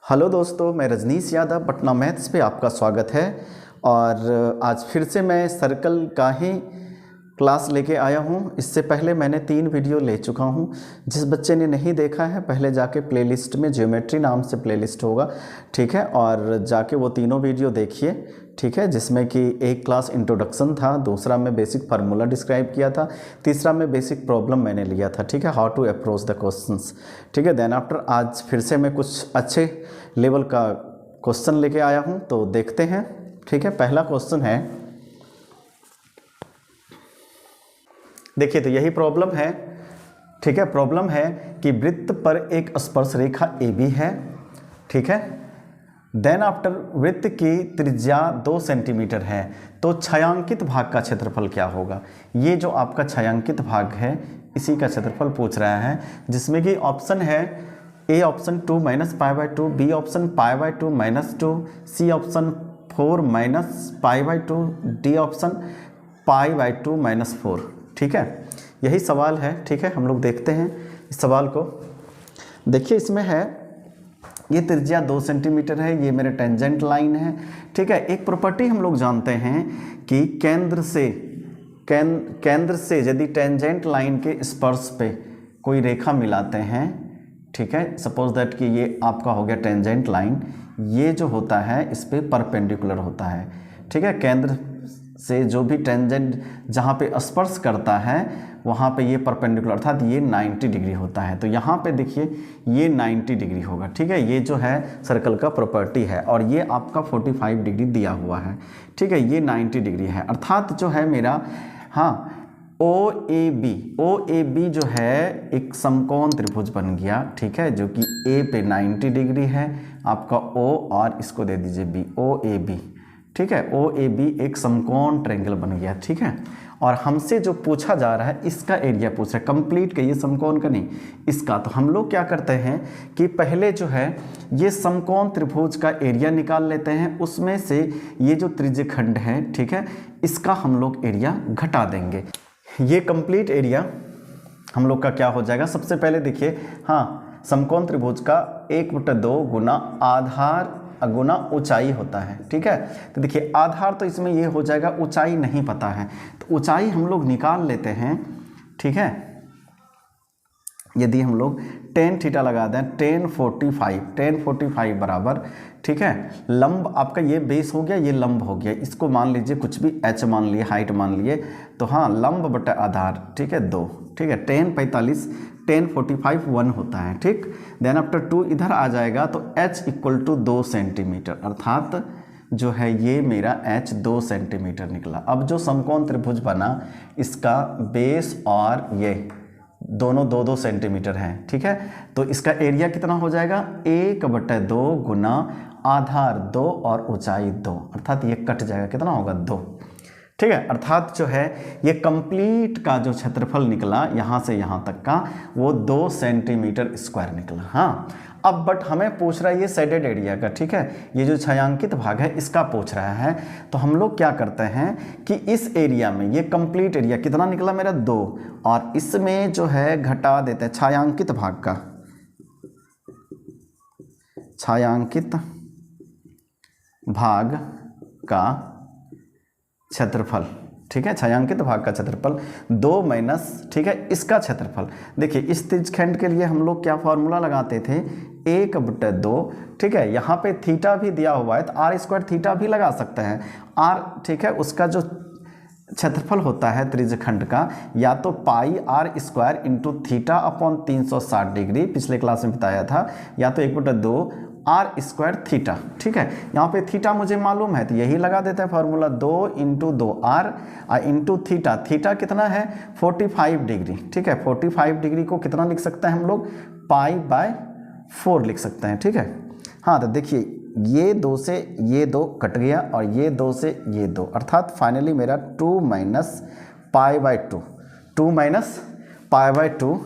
Hello दोस्तों, मैं Rajneesh Yadav Patna maths पे आपका स्वागत है। और आज फिर से मैं सर्कल का ही क्लास लेके आया हूँ। इससे पहले मैंने 3 वीडियो ले चुका हूँ। जिस बच्चे ने नहीं देखा है पहले जाके प्लेलिस्ट में ज्योमेट्री नाम से प्लेलिस्ट होगा, ठीक है, और जाके वो तीनों वीडियो देखिए, ठीक है, जिसमें कि एक क्लास इंट्रोडक्शन था, दूसरा में बेसिक फार्मूला डिस्क्राइब किया था, तीसरा में बेसिक प्रॉब्लम मैंने लिया था, ठीक है, how to approach the questions, ठीक है। देन आफ्टर आज फिर से मैं कुछ अच्छे लेवल का क्वेश्चन लेके आया हूँ, तो देखते हैं, ठीक है। पहला क्वेश्चन है, देखिए, तो यही प्रॉब्लम है, ठीक है। प्रॉब्लम है कि वृत्त पर एक स्पर्श रेखा AB है, ठीक है। देन आफ्टर वृत्त की त्रिज्या 2 सेंटीमीटर है, तो छायांकित भाग का क्षेत्रफल क्या होगा। ये जो आपका छायांकित भाग है इसी का क्षेत्रफल पूछ रहा है, जिसमें कि ऑप्शन है A option 2 - π/2, B option π/2 - 2, C option 4 - π/2, D option π/2 - 4, ठीक है। यही सवाल है, ठीक है। हम लोग देखते हैं इस सवाल को। देखिए, इसमें है ये त्रिज्या 2 सेंटीमीटर है, ये मेरे टेंजेंट लाइन है, ठीक है। एक प्रॉपर्टी हम लोग जानते हैं कि केंद्र से यदि टेंजेंट लाइन के स्पर्श पे कोई रेखा मिलाते हैं, ठीक है, सपोज दैट कि ये आपका हो गया टेंजेंट लाइन, ये जो होता है इस पे परपेंडिकुलर होता है, ठीक है। केंद्र से जो भी टेंजेंट जहाँ पे स्पर्श करता है वहाँ पे ये परपेंडिकुलर अर्थात ये 90 डिग्री होता है। तो यहाँ पे देखिए ये 90 डिग्री होगा, ठीक है। ये जो है सर्कल का प्रॉपर्टी है और ये आपका 45 डिग्री दिया हुआ है, ठीक है। ये 90 डिग्री है, अर्थात जो है मेरा, हाँ, OAB जो है एक समकोण त्रिभुज बन गया, ठीक है, जो कि A पे 90 डिग्री है आपका O, और इसको दे दीजिए B, OAB, ठीक है। OAB एक समकोण ट्रायंगल बन गया, ठीक है। और हमसे जो पूछा जा रहा है इसका एरिया पूछ रहा है, कंप्लीट का, ये समकोण का नहीं, इसका। तो हम लोग क्या करते हैं कि पहले जो है ये समकोण त्रिभुज का एरिया निकाल लेते हैं, उसमें से ये जो त्रिज्यखंड है, ठीक है, इसका हम लोग एरिया घटा देंगे। ये कंप्लीट एरिया हम लोग का क्या हो जाएगा। सबसे पहले देखिए, हाँ, समकोण त्रिभुज का 1/2 गुना आधार गुना ऊंचाई होता है, ठीक है। तो देखिए आधार तो इसमें ये हो जाएगा, ऊंचाई नहीं पता है तो ऊंचाई हम लोग निकाल लेते हैं, ठीक है। यदि हम लोग tan थीटा लगा दें, tan 45 बराबर, ठीक है, लंब आपका ये बेस हो गया, ये लंब हो गया, इसको मान लीजिए कुछ भी h मान लिए, हाइट मान लिए, तो हाँ, लंब बटा आधार, ठीक है, 2, ठीक है। tan 45 tan 45 1 होता है, ठीक। देन आफ्टर 2 इधर आ जाएगा तो h = 2 सेंटीमीटर, अर्थात जो है ये मेरा h 2 सेंटीमीटर निकला। अब जो समकोण त्रिभुज बना इसका बेस और ये दोनों 2-2 सेंटीमीटर हैं, ठीक है। तो इसका एरिया कितना हो जाएगा, 1/2 गुना आधार 2 और ऊंचाई 2, अर्थात ये कट जाएगा, कितना होगा 2, ठीक है। अर्थात जो है ये कंप्लीट का जो क्षेत्रफल निकला यहाँ से यहाँ तक का वो 2 सेंटीमीटर स्क्वायर निकला। हाँ, अब बट हमें पूछ रहा है ये शेडेड एरिया का, ठीक है, ये जो छायांकित भाग है इसका पूछ रहा है। तो हम लोग क्या करते हैं कि इस एरिया में ये कंप्लीट एरिया कितना निकला मेरा 2, और इसमें जो है घटा देते हैं छायांकित भाग का, छायांकित भाग का क्षेत्रफल, ठीक है, छायांकित भाग का क्षेत्रफल 2 माइनस, ठीक है, इसका क्षेत्रफल। देखिए इस त्रिज्यखंड के लिए हम लोग क्या फॉर्मूला लगाते थे, 1/2, ठीक है। यहाँ पे थीटा भी दिया हुआ है तो r² थीटा भी लगा सकते हैं, r, ठीक है, उसका जो क्षेत्रफल होता है त्रिज्यखंड का, या तो πr² × θ/360 डिग्री, पिछले क्लास में बताया था, या तो 1/2 r² थीटा, ठीक है। यहाँ पे थीटा मुझे मालूम है तो यही लगा देते हैं formula, 2 × 2r into theta, theta कितना है 45 डिग्री, ठीक है। 45 डिग्री को कितना लिख सकते हैं हम लोग, π/4 लिख सकते हैं, ठीक है। हाँ, तो देखिए ये 2 से ये 2 कट गया और ये 2 से ये 2, अर्थात फाइनली मेरा 2 - π/2, 2 - π/2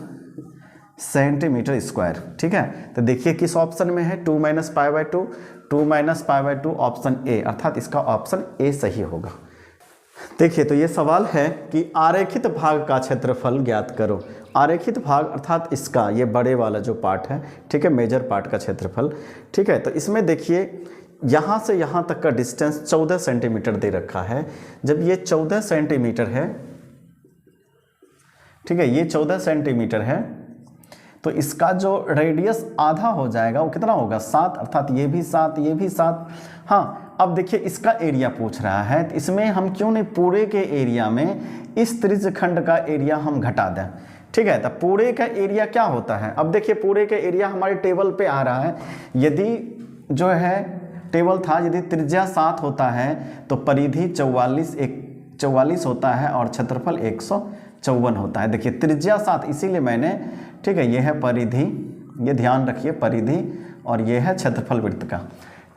सेंटीमीटर स्क्वायर, ठीक है। तो देखिए किस ऑप्शन में है, 2 - π/2, 2 - π/2 ऑप्शन ए, अर्थात इसका ऑप्शन ए सही होगा। देखिए तो ये सवाल है कि आरेखित भाग का क्षेत्रफल ज्ञात करो। आरेखित भाग अर्थात इसका ये बड़े वाला जो पार्ट है, ठीक है, मेजर पार्ट का क्षेत्रफल, ठीक है। तो इसमें देखिए यहाँ से यहाँ तक का डिस्टेंस 14 सेंटीमीटर दे रखा है। जब ये 14 सेंटीमीटर है, ठीक है, ये 14 सेंटीमीटर है, तो इसका जो रेडियस आधा हो जाएगा वो कितना होगा 7, अर्थात ये भी 7, ये भी 7। हाँ, अब देखिए इसका एरिया पूछ रहा है, तो इसमें हम क्यों नहीं पूरे के एरिया में इस त्रिज्यखंड का एरिया हम घटा दें, ठीक है। तो पूरे का एरिया क्या होता है, अब देखिए पूरे का एरिया हमारे टेबल पे आ रहा है। यदि जो है टेबल था, यदि त्रिज्या 7 होता है तो परिधि 44 होता है और क्षेत्रफल 154 होता है। देखिए त्रिज्या 7, इसीलिए मैंने, ठीक है, ये है परिधि, ये ध्यान रखिए परिधि, और ये है क्षेत्रफल वृत्त का,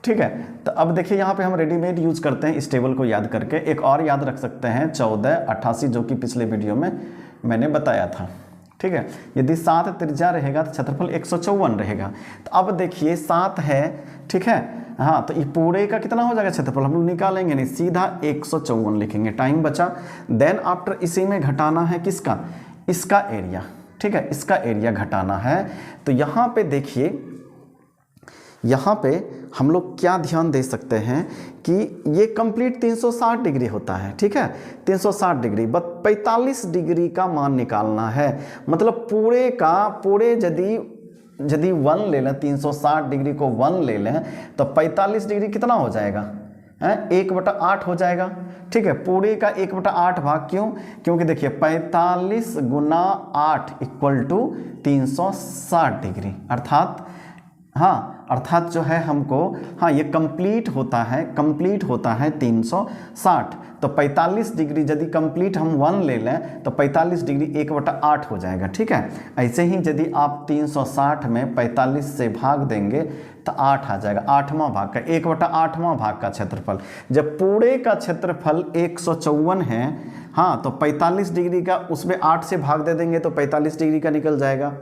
ठीक है। तो अब देखिए यहाँ पे हम रेडीमेड यूज करते हैं इस टेबल को याद करके। एक और याद रख सकते हैं 1488, जो कि पिछले वीडियो में मैंने बताया था, ठीक है। यदि 7 त्रिज्या रहेगा तो क्षेत्रफल 154 रहेगा। तो अब देखिए 7 है, ठीक है, हाँ, तो ये पूरे का कितना हो जाएगा क्षेत्रफल, हम लोग निकालेंगे नहीं, सीधा 154 लिखेंगे, टाइम बचा। देन आफ्टर इसी में घटाना है किसका, इसका एरिया, ठीक है, इसका एरिया घटाना है। तो यहाँ पे देखिए, यहाँ पे हम लोग क्या ध्यान दे सकते हैं कि ये कंप्लीट 360 डिग्री होता है, ठीक है, 360 डिग्री, बस 45 डिग्री का मान निकालना है। मतलब पूरे का पूरे यदि 1 ले लें, 360 डिग्री को 1 ले लें तो 45 डिग्री कितना हो जाएगा, 1/8 हो जाएगा, ठीक है। पूरे का 1/8 भाग, क्यों, क्योंकि देखिए 45 गुना 8 = 360 डिग्री, अर्थात हाँ, अर्थात जो है हमको, हाँ, ये कंप्लीट होता है 360। तो 45 डिग्री यदि कंप्लीट हम 1 ले लें तो 45 डिग्री 1/8 हो जाएगा, ठीक है। ऐसे ही यदि आप 360 में 45 से भाग देंगे तो 8 आ जाएगा, 8वां भाग का, 1/8वां भाग का क्षेत्रफल। जब पूरे का क्षेत्रफल 154 है, हाँ, तो 45 डिग्री का उसमें 8 से भाग दे देंगे तो 45 डिग्री का निकल जाएगा,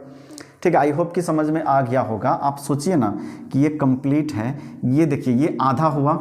ठीक है। आई होप कि समझ में आ गया होगा। आप सोचिए ना कि ये कंप्लीट है, ये देखिए ये आधा हुआ,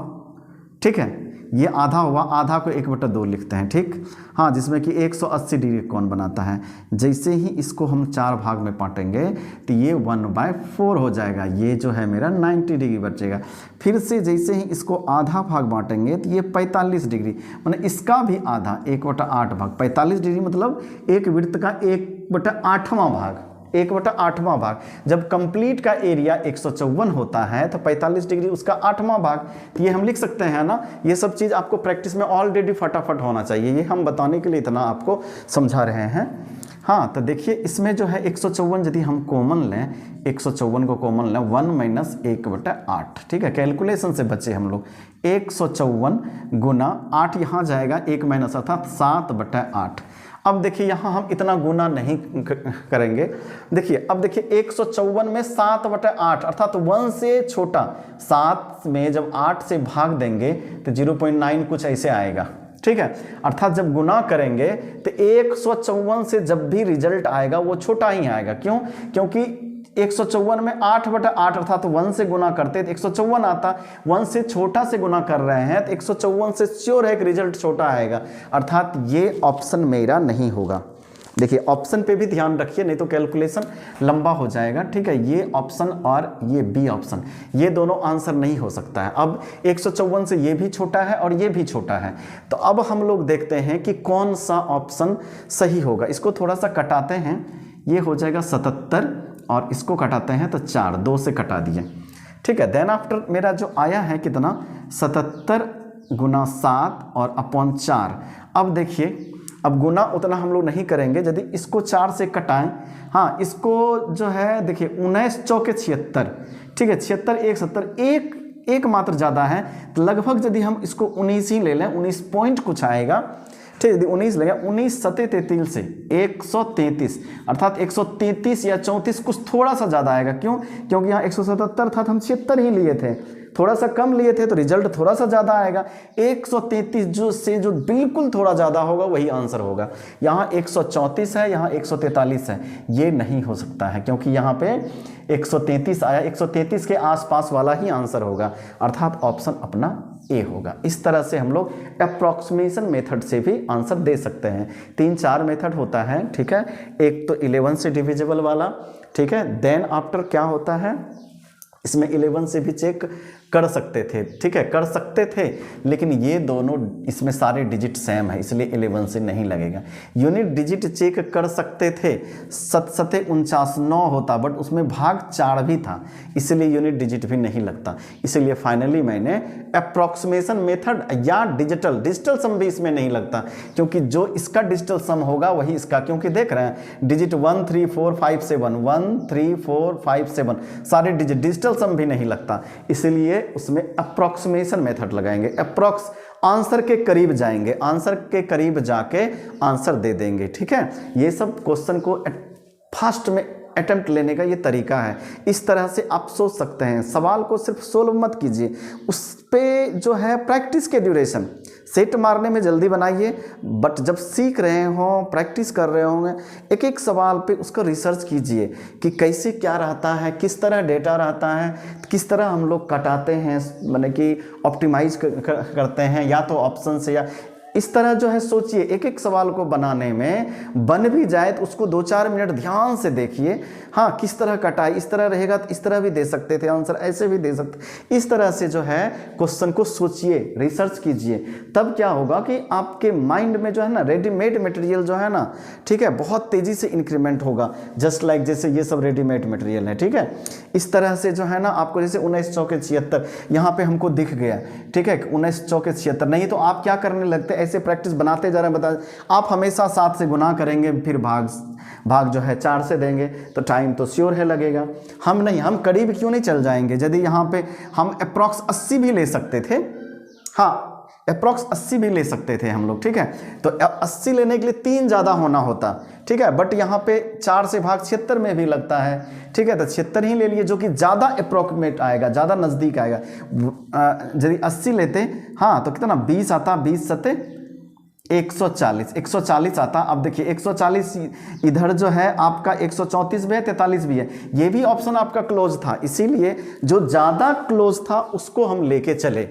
ठीक है, ये आधा हुआ, आधा को 1/2 लिखते हैं, ठीक, हाँ, जिसमें कि 180 डिग्री कोण बनाता है। जैसे ही इसको हम 4 भाग में बांटेंगे तो ये 1/4 हो जाएगा, ये जो है मेरा 90 डिग्री बचेगा। फिर से जैसे ही इसको आधा भाग बांटेंगे तो ये 45 डिग्री, मतलब इसका भी आधा, 1/8 भाग, 45 डिग्री मतलब एक वृत्त का 1/8वां भाग, 1/8वां भाग। जब कंप्लीट का एरिया 154 होता है तो 45 डिग्री उसका 8वां भाग। तो ये हम लिख सकते हैं ना, ये सब चीज़ आपको प्रैक्टिस में ऑलरेडी फटाफट होना चाहिए, ये हम बताने के लिए इतना आपको समझा रहे हैं। हाँ, तो देखिए इसमें जो है 154 यदि हम कॉमन लें, 154 को कॉमन लें, 1 - 1/8, ठीक है, कैलकुलेशन से बचे हम लोग। 154 गुना 8 यहाँ जाएगा, 1 माइनस अर्थात 7/8। अब देखिए यहाँ हम इतना गुना नहीं करेंगे। देखिए अब देखिए 154 में 7/8 अर्थात 1 से छोटा, 7 में जब 8 से भाग देंगे तो 0.9 कुछ ऐसे आएगा, ठीक है। अर्थात जब गुना करेंगे तो 154 से जब भी रिजल्ट आएगा वो छोटा ही आएगा। क्यों? क्योंकि 154 में 8/8 अर्थात 1 से गुना करते तो 154 आता, 1 से छोटा से गुना कर रहे हैं तो 154 से श्योर है कि रिजल्ट छोटा आएगा, अर्थात ये ऑप्शन मेरा नहीं होगा। देखिए ऑप्शन पे भी ध्यान रखिए, नहीं तो कैलकुलेशन लंबा हो जाएगा, ठीक है। ये ऑप्शन और ये बी ऑप्शन, ये दोनों आंसर नहीं हो सकता है। अब 154 से ये भी छोटा है और ये भी छोटा है, तो अब हम लोग देखते हैं कि कौन सा ऑप्शन सही होगा। इसको थोड़ा सा कटाते हैं, ये हो जाएगा 77 और इसको कटाते हैं तो 4, 2 से कटा दिए, ठीक है। देन आफ्टर मेरा जो आया है कितना, 77 गुना 7 और अपॉन 4। अब देखिए अब गुना उतना हम लोग नहीं करेंगे, यदि इसको 4 से कटाएं, हाँ, इसको जो है देखिए 19 चौके 76, ठीक है, 76 1 70, एक मात्र ज़्यादा है, तो लगभग यदि हम इसको 19 ही ले लें, 19 पॉइंट कुछ आएगा, ठीक है। यदि 19 लेगा, 19 7 33 से 133 अर्थात 133 या 34 कुछ थोड़ा सा ज़्यादा आएगा। क्यों? क्योंकि यहाँ 177 था, हम 76 ही लिए थे, थोड़ा सा कम लिए थे तो रिजल्ट थोड़ा सा ज़्यादा आएगा। 133 जो बिल्कुल थोड़ा ज़्यादा होगा वही आंसर होगा। यहाँ 134 है, यहाँ 143 है, ये नहीं हो सकता है क्योंकि यहाँ पे 133 आया, 133 के आसपास वाला ही आंसर होगा, अर्थात ऑप्शन अपना ए होगा। इस तरह से हम लोग अप्रॉक्सीमेशन मेथड से भी आंसर दे सकते हैं। 3-4 मेथड होता है, ठीक है। एक तो 11 से डिविजिबल वाला, ठीक है। देन आफ्टर क्या होता है, इसमें 11 से भी चेक कर सकते थे, ठीक है, कर सकते थे, लेकिन ये दोनों इसमें सारे डिजिट सेम है इसलिए 11 से नहीं लगेगा। यूनिट डिजिट चेक कर सकते थे, 7-7-49 होता, बट उसमें भाग 4 भी था इसलिए यूनिट डिजिट भी नहीं लगता। इसलिए फाइनली मैंने अप्रॉक्सीमेशन मेथड या डिजिटल सम भी इसमें नहीं लगता, क्योंकि जो इसका डिजिटल सम होगा वही इसका, क्योंकि देख रहे हैं डिजिट 1 3 4 5 7 1 3 4 5 7 सारे डिजिटल सम भी नहीं लगता, इसलिए उसमें अप्रॉक्सीमेशन मेथड लगाएंगे। अप्रॉक्स आंसर के करीब जाएंगे, आंसर के करीब जाके आंसर दे देंगे, ठीक है। ये सब क्वेश्चन को फास्ट में अटेम्प्ट लेने का ये तरीका है। इस तरह से आप सोच सकते हैं, सवाल को सिर्फ सोल्व मत कीजिए, उस पे जो है प्रैक्टिस के ड्यूरेशन, सेट मारने में जल्दी बनाइए, बट जब सीख रहे हों, प्रैक्टिस कर रहे होंगे, एक एक सवाल पे उसका रिसर्च कीजिए कि कैसे क्या रहता है, किस तरह डेटा रहता है, किस तरह हम लोग कटाते हैं, माने कि ऑप्टिमाइज करते हैं या तो ऑप्शन से, या इस तरह जो है सोचिए। एक एक सवाल को बनाने में बन भी जाए तो उसको 2-4 मिनट ध्यान से देखिए, हाँ किस तरह कटाई, इस तरह रहेगा तो इस तरह भी दे सकते थे आंसर, ऐसे भी दे सकते। इस तरह से जो है क्वेश्चन को सोचिए, रिसर्च कीजिए, तब क्या होगा कि आपके माइंड में जो है ना रेडीमेड मटेरियल जो है ना, ठीक है, बहुत तेज़ी से इंक्रीमेंट होगा। जस्ट लाइक जैसे ये सब रेडीमेड मटेरियल है, ठीक है। इस तरह से जो है ना आपको जैसे 19 चौके 76 यहाँ पे हमको दिख गया, ठीक है, 19 चौके 76, नहीं तो आप क्या करने लगते, ऐसे प्रैक्टिस बनाते जा रहे हैं, बता आप हमेशा 7 से गुना करेंगे, फिर भाग जो है 4 से देंगे, तो टाइम तो श्योर है लगेगा। हम नहीं, हम करीब क्यों नहीं चल जाएंगे। यदि यहाँ पे हम अप्रॉक्स 80 भी ले सकते थे, हाँ अप्रॉक्स 80 भी ले सकते थे हम लोग, ठीक है, तो 80 लेने के लिए 3 ज़्यादा होना होता, ठीक है, बट यहाँ पे 4 से भाग 76 में भी लगता है, ठीक है, तो 76 ही ले लिए जो कि ज़्यादा अप्रॉक्सीमेट आएगा, ज़्यादा नज़दीक आएगा। यदि 80 लेते, हाँ तो कितना 20 आता, 20 सते 140 आता। अब देखिए 140 इधर जो है आपका 134 भी है, 43 भी है, ये भी ऑप्शन आपका क्लोज था, इसीलिए जो ज़्यादा क्लोज था उसको हम लेके चले,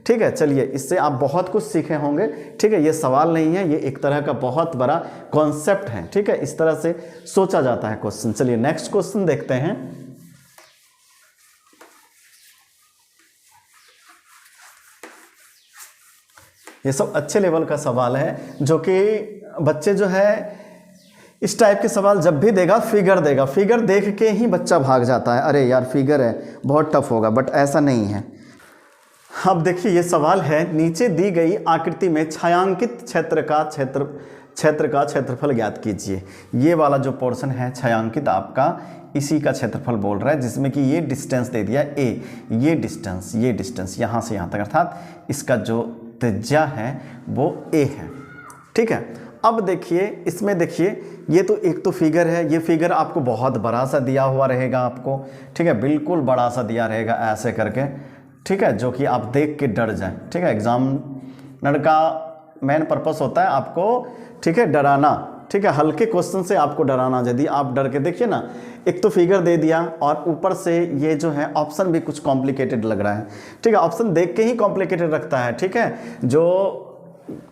ठीक है। चलिए, इससे आप बहुत कुछ सीखे होंगे, ठीक है। ये सवाल नहीं है, ये एक तरह का बहुत बड़ा कॉन्सेप्ट है, ठीक है, इस तरह से सोचा जाता है क्वेश्चन। चलिए नेक्स्ट क्वेश्चन देखते हैं। ये सब अच्छे लेवल का सवाल है, जो कि बच्चे जो है इस टाइप के सवाल जब भी देगा फिगर देख के ही बच्चा भाग जाता है, अरे यार फिगर है बहुत टफ होगा, बट ऐसा नहीं है। अब देखिए ये सवाल है, नीचे दी गई आकृति में छायांकित क्षेत्र का क्षेत्रफल ज्ञात कीजिए। ये वाला जो पोर्शन है छायांकित आपका इसी का क्षेत्रफल बोल रहा है, जिसमें कि ये डिस्टेंस दे दिया ए, ये डिस्टेंस यहाँ से यहाँ तक, अर्थात इसका जो त्रिज्या है वो ए है, ठीक है। अब देखिए इसमें देखिए ये तो एक तो फिगर है, ये फिगर आपको बहुत बड़ा सा दिया हुआ रहेगा आपको, ठीक है, बिल्कुल बड़ा सा दिया रहेगा ऐसे करके, ठीक है, जो कि आप देख के डर जाएं, ठीक है। एग्जामिनर का मेन पर्पस होता है आपको, ठीक है, डराना, ठीक है, हल्के क्वेश्चन से आपको डराना। यदि आप डर के देखिए ना, एक तो फिगर दे दिया और ऊपर से ये जो है ऑप्शन भी कुछ कॉम्प्लिकेटेड लग रहा है, ठीक है, ऑप्शन देख के ही कॉम्प्लिकेटेड रखता है, ठीक है। जो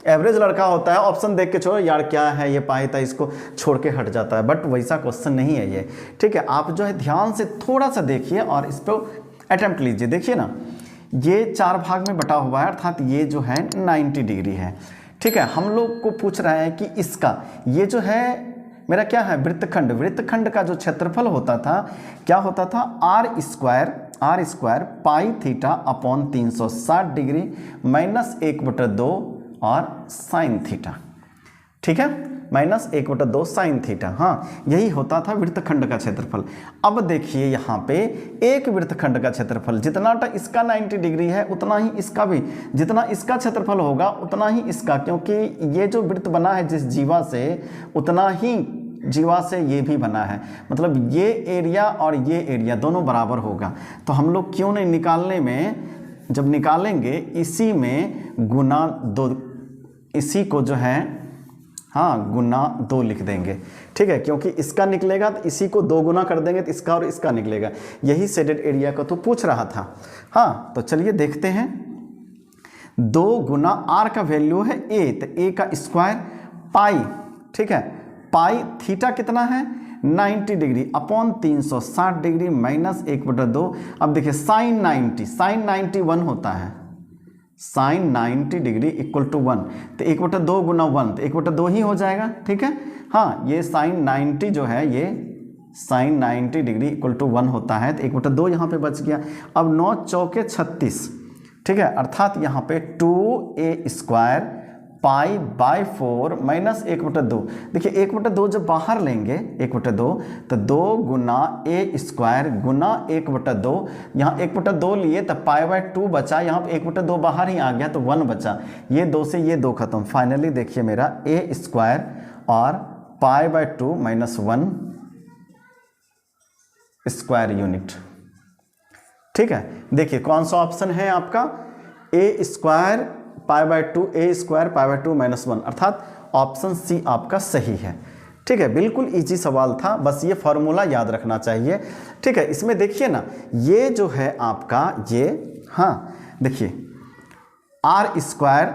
एवरेज लड़का होता है ऑप्शन देख के छोड़ो यार क्या है ये पाइता, इसको छोड़ के हट जाता है, बट वैसा क्वेश्चन नहीं है ये, ठीक है। आप जो है ध्यान से थोड़ा सा देखिए और इस पर अटेम्प्ट लीजिए। देखिए ना, ये 4 भाग में बटा हुआ है, अर्थात ये जो है 90 डिग्री है, ठीक है। हम लोग को पूछ रहा है कि इसका ये जो है मेरा क्या है वृत्तखंड का जो क्षेत्रफल होता था, क्या होता था, R square pi theta upon 360 degree minus 1/2 और साइन थीटा, ठीक है, माइनस 1/2 साइन थीटा, हाँ यही होता था वृत्तखंड का क्षेत्रफल। अब देखिए यहाँ पे एक वृत्तखंड का क्षेत्रफल जितना इसका 90 डिग्री है उतना ही इसका भी, जितना इसका क्षेत्रफल होगा उतना ही इसका, क्योंकि ये जो वृत्त बना है जिस जीवा से उतना ही जीवा से ये भी बना है, मतलब ये एरिया और ये एरिया दोनों बराबर होगा। तो हम लोग क्यों नहीं निकालने में जब निकालेंगे इसी में गुना 2, इसी को जो है हाँ गुना 2 लिख देंगे, ठीक है, क्योंकि इसका निकलेगा तो इसी को 2 गुना कर देंगे तो इसका और इसका निकलेगा। यही शेडेड एरिया का तो पूछ रहा था। हाँ तो चलिए देखते हैं। 2 गुना आर का वैल्यू है ए, तो ए का स्क्वायर पाई, ठीक है, पाई थीटा कितना है 90 डिग्री अपॉन 360 डिग्री माइनस 1/2। अब देखिए साइन 90 1 होता है, साइन 90 डिग्री इक्वल टू 1, तो 1/2 गुना 1 तो 1/2 ही हो जाएगा, ठीक है। हाँ ये साइन 90 जो है ये साइन 90 डिग्री इक्वल टू 1 होता है, तो 1/2 यहाँ पे बच गया। अब 9 चौके 36, ठीक है, अर्थात यहाँ पे 2a² पाई बाय 4 माइनस 1/2। देखिए 1/2 जब बाहर लेंगे 1/2 तो 2 गुना a² गुना 1/2, यहाँ 1/2 लिए तो पाई बाय 2 बचा, यहाँ पे 1/2 बाहर ही आ गया तो 1 बचा, ये 2 से ये 2 खत्म। फाइनली देखिए मेरा a² और pi by 2 minus 1 square unit, ठीक है। देखिए कौन सा ऑप्शन है आपका a² pi by 2 a² pi by 2 minus 1, अर्थात ऑप्शन सी आपका सही है, ठीक है। बिल्कुल इजी सवाल था, बस ये फॉर्मूला याद रखना चाहिए, ठीक है। इसमें देखिए ना ये जो है आपका ये हाँ देखिए r²,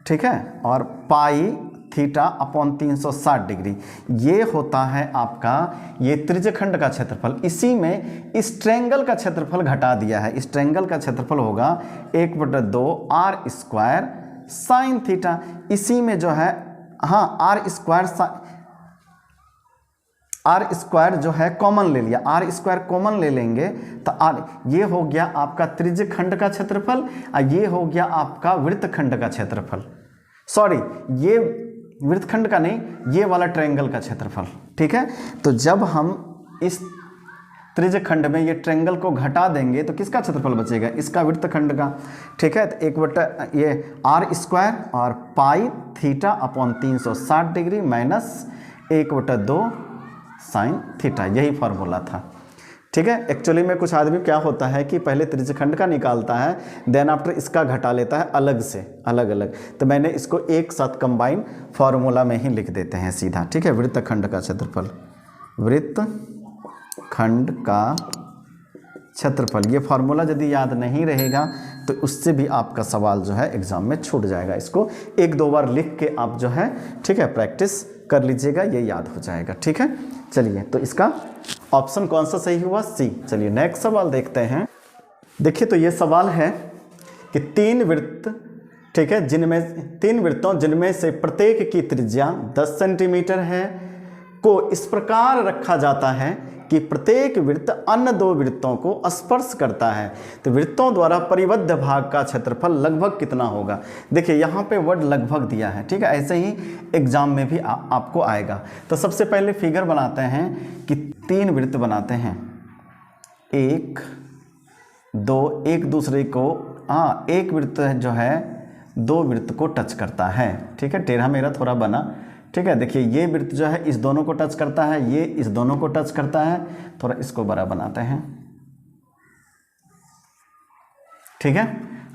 ठीक है, और पाई थीटा अपॉन 360 डिग्री, ये होता है आपका ये त्रिज्यखंड का क्षेत्रफल। इसी में इस ट्रायंगल का क्षेत्रफल घटा दिया है, इस ट्रायंगल का क्षेत्रफल होगा 1/2 r² साइन थीटा। इसी में जो है हाँ r² जो है कॉमन ले लिया, r² कॉमन ले लेंगे तो ये हो गया आपका त्रिज्यखंड का क्षेत्रफल और ये हो गया आपका वृत्तखंड का क्षेत्रफल, सॉरी ये वृत्तखंड का नहीं, ये वाला ट्रायंगल का क्षेत्रफल, ठीक है। तो जब हम इस त्रिज्यखंड में ये ट्रायंगल को घटा देंगे तो किसका क्षेत्रफल बचेगा, इसका वृत्तखंड का, ठीक है। तो ये r² और pi theta upon 360 degree minus 1/2 sine theta, यही फार्मूला था, ठीक है। एक्चुअली में कुछ आदमी क्या होता है कि पहले त्रिज्यखंड का निकालता है, देन आफ्टर इसका घटा लेता है अलग से, अलग अलग, तो मैंने इसको एक साथ कंबाइन फार्मूला में ही लिख देते हैं सीधा, ठीक है। वृत्तखंड का क्षेत्रफल, वृत्तखंड का क्षेत्रफल, ये फार्मूला यदि याद नहीं रहेगा तो उससे भी आपका सवाल जो है एग्जाम में छूट जाएगा। इसको 1-2 बार लिख के आप जो है, ठीक है, प्रैक्टिस कर लीजिएगा, ये याद हो जाएगा, ठीक है। चलिए तो इसका ऑप्शन कौन सा सही हुआ, सी। चलिए नेक्स्ट सवाल देखते हैं। देखिए तो ये सवाल है कि 3 वृत्त, ठीक है, जिनमें 3 वृत्तों जिनमें से प्रत्येक की त्रिज्या 10 सेंटीमीटर है को इस प्रकार रखा जाता है कि प्रत्येक वृत्त अन्य 2 वृत्तों को स्पर्श करता है, तो वृत्तों द्वारा परिबद्ध भाग का क्षेत्रफल लगभग कितना होगा। देखिए यहाँ पे वर्ड लगभग दिया है, ठीक है, ऐसे ही एग्जाम में भी आपको आएगा। तो सबसे पहले फिगर बनाते हैं कि 3 वृत्त बनाते हैं, 1 2, एक दूसरे को एक वृत्त जो है 2 वृत्त को टच करता है, ठीक है, टेढ़ा मेढ़ा थोड़ा बना, ठीक है। देखिए ये वृत्त जो है इस दोनों को टच करता है, ये इस दोनों को टच करता है, थोड़ा इसको बड़ा बनाते हैं, ठीक है।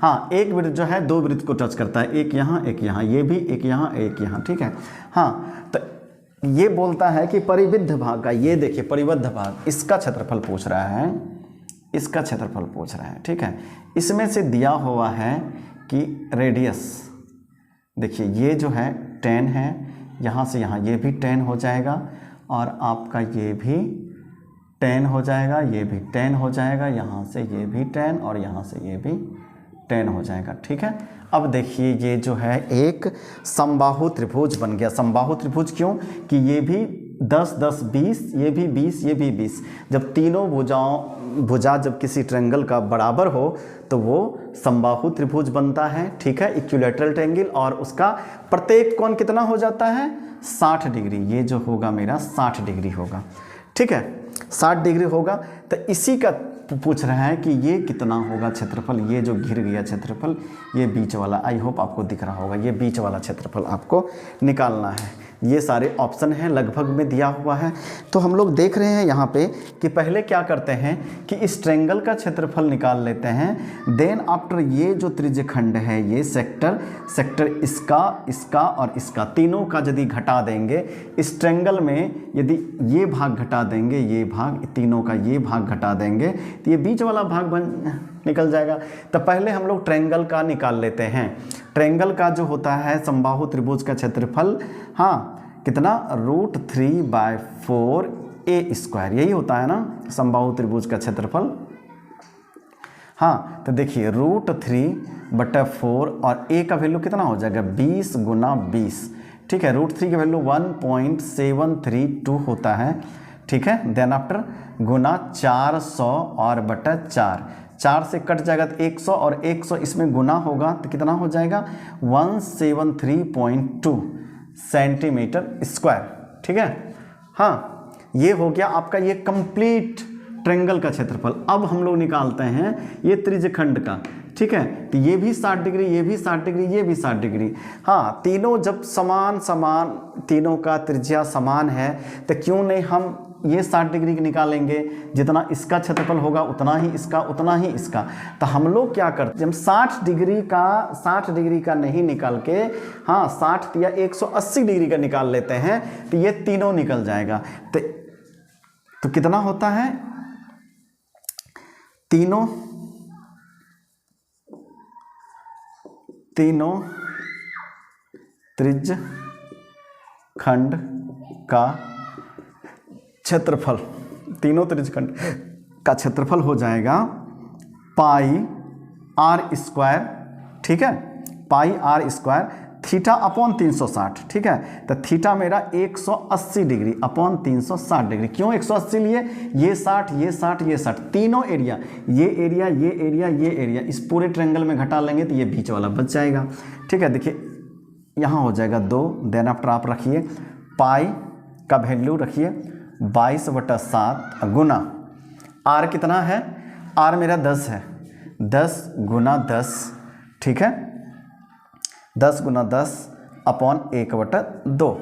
हाँ एक वृत्त जो है 2 वृत्त को टच करता है, एक यहाँ एक यहाँ, ये भी एक यहाँ एक यहाँ, ठीक है। हाँ तो ये बोलता है कि परिबद्ध भाग का, ये देखिए परिबद्ध भाग, इसका क्षेत्रफल पूछ रहा है, इसका क्षेत्रफल पूछ रहा है, ठीक है। इसमें से दिया हुआ है कि रेडियस, देखिए ये जो है 10 है, यहाँ से यहाँ ये भी 10 हो जाएगा और आपका ये भी 10 हो जाएगा, ये भी 10 हो जाएगा, यहाँ से ये भी 10 और यहाँ से ये भी 10 हो जाएगा, ठीक है। अब देखिए ये जो है एक समबाहु त्रिभुज बन गया। समबाहु त्रिभुज क्यों कि ये भी 10 10 20, ये भी 20, ये भी 20, जब तीनों भुजा जब किसी ट्रायंगल का बराबर हो तो वो समबाहु त्रिभुज बनता है, ठीक है, इक्विलैटरल ट्रायंगल, और उसका प्रत्येक कोण कितना हो जाता है 60 डिग्री, ये जो होगा मेरा 60 डिग्री होगा, ठीक है, 60 डिग्री होगा। तो इसी का पूछ रहा है कि ये कितना होगा क्षेत्रफल, ये जो घिर गया क्षेत्रफल, ये बीच वाला, आई होप आपको दिख रहा होगा, ये बीच वाला क्षेत्रफल आपको निकालना है। ये सारे ऑप्शन हैं, लगभग में दिया हुआ है। तो हम लोग देख रहे हैं यहाँ पे कि पहले क्या करते हैं कि इस ट्रायंगल का क्षेत्रफल निकाल लेते हैं। देन आफ्टर ये जो त्रिज्यखंड है, ये सेक्टर इसका और इसका तीनों का यदि घटा देंगे, इस ट्रायंगल में यदि ये भाग घटा देंगे, ये भाग तीनों का ये भाग घटा देंगे, तो ये बीच वाला भाग निकल जाएगा। तो पहले हम लोग ट्रायंगल का निकाल लेते हैं। ट्रायंगल का जो होता है समबाहु त्रिभुज का क्षेत्रफल, हाँ कितना, √3/4 a², यही होता है ना समबाहु त्रिभुज का क्षेत्रफल। हाँ तो देखिए √3/4 और a का वैल्यू कितना हो जाएगा, 20 × 20, ठीक है। √3 की वैल्यू 1.732 होता है, ठीक है। देन आफ्टर गुना 400 और बटा 4 से कट जाएगा तो 100 और 100 इसमें गुना होगा तो कितना हो जाएगा, 173.2 सेंटीमीटर स्क्वायर, ठीक है। हाँ ये हो गया आपका ये कंप्लीट ट्रायंगल का क्षेत्रफल। अब हम लोग निकालते हैं ये त्रिज्यखंड का, ठीक है। तो ये भी 60 डिग्री, ये भी 60 डिग्री, ये भी 60 डिग्री। हाँ तीनों जब समान तीनों का त्रिज्या समान है तो क्यों नहीं हम ये 60 डिग्री की निकालेंगे, जितना इसका क्षेत्रफल होगा उतना ही इसका, उतना ही इसका। तो हम लोग क्या करते हैं, हम 60 डिग्री का नहीं निकाल के, हाँ 60 या 180 डिग्री का निकाल लेते हैं, तो ये तीनों निकल जाएगा। तो कितना होता है, तीनों त्रिज्यखंड का क्षेत्रफल, तीनों त्रिज्यखंड का क्षेत्रफल हो जाएगा πr², ठीक है, πr² θ/360, ठीक है। तो थीटा मेरा 180 डिग्री अपॉन 360 डिग्री। क्यों 180 लिए, ये 60 ये 60 ये 60, तीनों एरिया, ये एरिया ये एरिया ये एरिया, इस पूरे ट्रायंगल में घटा लेंगे तो ये बीच वाला बच जाएगा, ठीक है। देखिए यहाँ हो जाएगा 2। देन आफ्टर आप रखिए पाई का वैल्यू रखिए 22/7 गुना आर कितना है, आर मेरा 10 है, 10 × 10, ठीक है, 10 × 10 अपॉन 1/2,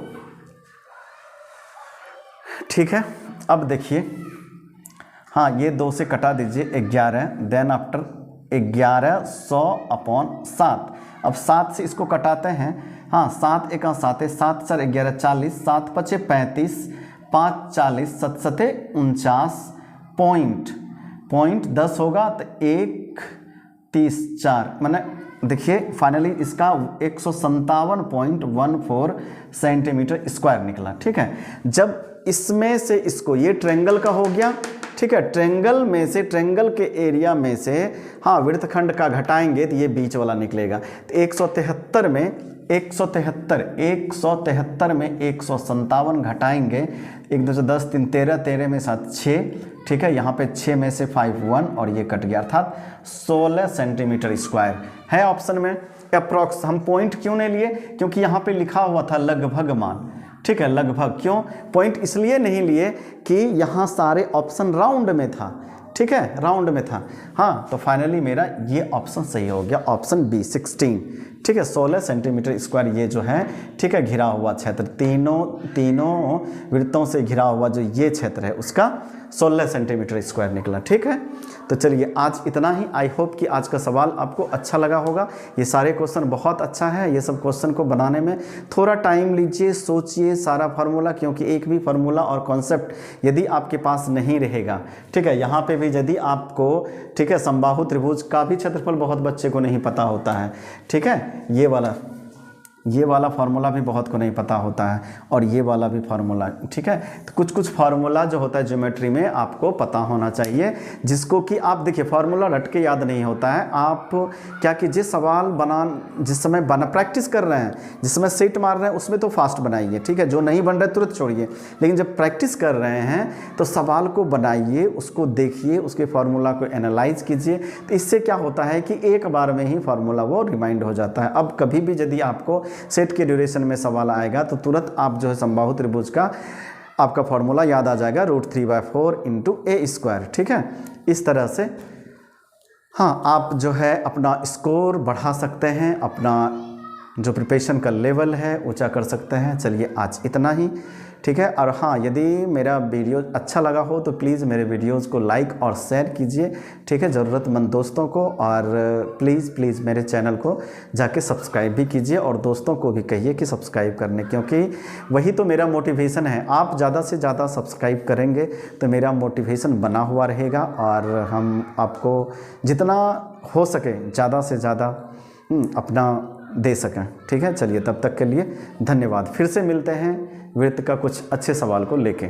ठीक है। अब देखिए, हाँ ये 2 से कटा दीजिए 11, देन आफ्टर 1100/7। अब 7 से इसको कटाते हैं, हाँ 7 × 1 7, 7 4 11 40, 7 5 35, 5 40, 7 7 49, पॉइंट 10 होगा तो 1 30 4, मैंने देखिए फाइनली इसका 157.14 सेंटीमीटर स्क्वायर निकला, ठीक है। जब इसमें से इसको, ये ट्रायंगल का हो गया, ठीक है, ट्रायंगल में से, ट्रायंगल के एरिया में से हाँ वृत्तखंड का घटाएंगे तो ये बीच वाला निकलेगा। तो 173 में 157 घटाएंगे, 1 2 10 3 13, 13 में 7 6, ठीक है। यहाँ पे 6 में से 5 1 और ये कट गया, अर्थात 16 सेंटीमीटर स्क्वायर है ऑप्शन में। अप्रॉक्स हम पॉइंट क्यों नहीं लिए, क्योंकि यहाँ पे लिखा हुआ था लगभग मान, ठीक है, लगभग। क्यों पॉइंट इसलिए नहीं लिए कि यहाँ सारे ऑप्शन राउंड में था, ठीक है, राउंड में था। हाँ तो फाइनली मेरा ये ऑप्शन सही हो गया, ऑप्शन बी 16, ठीक है, 16 सेंटीमीटर स्क्वायर ये जो है, ठीक है, घिरा हुआ क्षेत्र, तीनों वृत्तों से घिरा हुआ जो ये क्षेत्र है उसका 16 सेंटीमीटर स्क्वायर निकला, ठीक है। तो चलिए आज इतना ही। आई होप कि आज का सवाल आपको अच्छा लगा होगा। ये सारे क्वेश्चन बहुत अच्छा है, ये सब क्वेश्चन को बनाने में थोड़ा टाइम लीजिए, सोचिए सारा फार्मूला, क्योंकि एक भी फार्मूला और कॉन्सेप्ट यदि आपके पास नहीं रहेगा, ठीक है, यहाँ पे भी यदि आपको, ठीक है, समबाहु त्रिभुज का भी क्षेत्रफल बहुत बच्चे को नहीं पता होता है, ठीक है, ये वाला फार्मूला भी बहुत को नहीं पता होता है, और ये वाला भी फार्मूला, ठीक है। तो कुछ फार्मूला जो होता है ज्योमेट्री में आपको पता होना चाहिए, जिसको कि आप देखिए फार्मूला रट के याद नहीं होता है। आप क्या कीजिए, सवाल जिस समय प्रैक्टिस कर रहे हैं, जिस समय सेट मार रहे हैं उसमें तो फास्ट बनाइए, ठीक है, जो नहीं बन रहा है तुरंत छोड़िए। लेकिन जब प्रैक्टिस कर रहे हैं तो सवाल को बनाइए, उसको देखिए, उसके फार्मूला को एनालाइज कीजिए। तो इससे क्या होता है कि एक बार में ही फार्मूला वो रिमाइंड हो जाता है। अब कभी भी यदि आपको सेट के ड्यूरेशन में सवाल आएगा तो तुरंत आप जो है समबाहु त्रिभुज का आपका फॉर्मूला याद आ जाएगा, √3/4 × a², ठीक है। इस तरह से हाँ आप जो है अपना स्कोर बढ़ा सकते हैं, अपना जो प्रिपरेशन का लेवल है ऊंचा कर सकते हैं। चलिए आज इतना ही, ठीक है। और हाँ, यदि मेरा वीडियो अच्छा लगा हो तो प्लीज़ मेरे वीडियोज़ को लाइक और शेयर कीजिए, ठीक है, ज़रूरतमंद दोस्तों को। और प्लीज़ मेरे चैनल को जाके सब्सक्राइब भी कीजिए और दोस्तों को भी कहिए कि सब्सक्राइब करने, क्योंकि वही तो मेरा मोटिवेशन है। आप ज़्यादा से ज़्यादा सब्सक्राइब करेंगे तो मेरा मोटिवेशन बना हुआ रहेगा और हम आपको जितना हो सके ज़्यादा से ज़्यादा अपना दे सकें, ठीक है। चलिए तब तक के लिए धन्यवाद। फिर से मिलते हैं वृत्त का कुछ अच्छे सवाल को लेके।